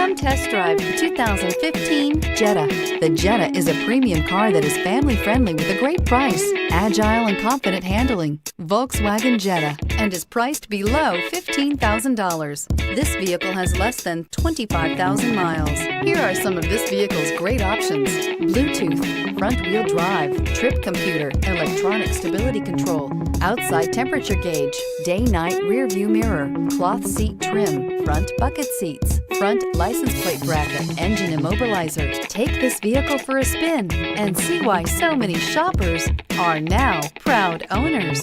Come test drive the 2015 Jetta. The Jetta is a premium car that is family-friendly with a great price, agile and confident handling. Volkswagen Jetta, and is priced below $15,000. This vehicle has less than 25,000 miles. Here are some of this vehicle's great options: Bluetooth, front-wheel drive, trip computer, electronic stability control, outside temperature gauge, day-night rear-view mirror, cloth seat trim, front bucket seats, front license plate bracket, engine immobilizer. Take this vehicle for a spin and see why so many shoppers are now proud owners.